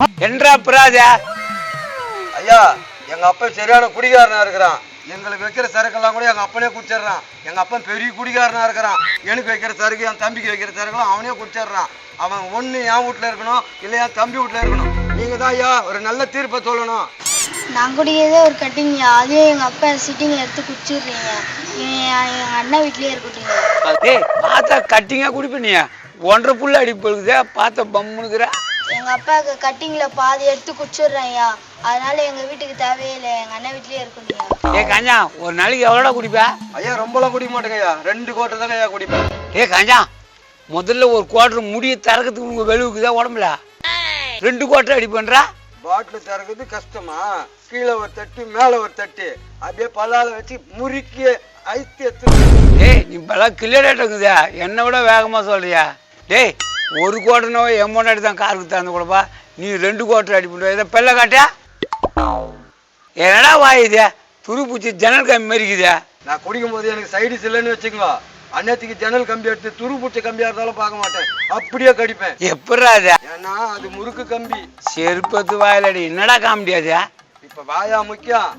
என்றா பிராதா ஐயா எங்க அப்பா சரியான குடிகாரனா இருக்கிறான். எங்களுக்கு வைக்கிற சரக்கெல்லாம் கூட எங்க அப்பனே குடிச்சிடுறான். எங்க அப்பன் பெரிய குடிகாரனா இருக்கிறான். எனக்கு வைக்கிற சரக்கு என் தம்பிக்கு வைக்கிற சரக்குலாம் அவனே குடிச்சிடுறான். அவன் ஒண்ணு என் வீட்டுல இருக்கணும், இல்ல என் தம்பி வீட்டுல இருக்கணும். நீங்க தான் ஐயா ஒரு நல்ல தீர்ப்பை சொல்லணும். நான் குடிக்கிறதே ஒரு கட்டிங்க, அதே எங்க அப்பா சிட்டிங்ல எடுத்து குடிச்சிடுறீங்க. எங்க அண்ணன் வீட்லயே இருக்கட்டும். ஏய் பார்த்தா கட்டிங்கா குடிப்பீங்க, ஒன்றரை புள்ள அடி போகுதே, பார்த்த பம்முனுக்குற. எங்க அப்பாவுக்கு கட்டிங்ல பாதி எடுத்து குடிச்சிடுறேன்யா, அதனால எங்க வீட்டுக்கு தேவையில்லை, எங்க அண்ணன் வீட்லயே இருக்கட்டும். ஏ கஞ்சா ஒரு நாளைக்கு எவ்வளோடா குடிப்ப? ஐயா ரொம்பலாம் குடிக்க மாட்டேங்க ஐயா, 2 கோட்டை தாங்க ஐயா குடிப்பேன். ஏ கஞ்சா முதல்ல ஒரு குவார்டர் முடிய திறக்கிறதுக்கு உங்க வெளுவுக்குதா உடம்புல 2 குவார்டர் அடி பண்றா. பாட்டில் திறக்கிறது கஷ்டமா? கீழே ஒரு தட்டு மேல ஒரு தட்டு அப்படியே பல்லால வச்சு முறுக்கி ஐத்து எடுத்து. ஏய் நீ பல கிளியரேட்டுங்குதா, என்னை விட வேகமா சொல்றியா? டேய் ஒரு குவார்டர்னோ எம்மோனாடி தான் காருக்கு தந்து கொடுப்பா, நீ 2 குவார்டர் அடி பண்ணுவ. இதை பெல்ல காட்டா என்னடா வாயுதே, துரு பூச்சி ஜன்னல் கம்பி மறிக்குதே. நான் குடிக்கும் போது எனக்கு சைடிஸ் இல்லைன்னு வச்சுக்கோ, அன்னத்துக்கு ஜன்னல் கம்பி எடுத்து துரு பூச்சி கம்பியா இருந்தாலும் பார்க்க மாட்டேன், அப்படியே கடிப்பேன். எப்படா அது? ஏன்னா அது முறுக்கு கம்பி. செருப்பத்து வாயிலடி, என்னடா காமெடியாது? இப்ப வாயா முக்கியம்.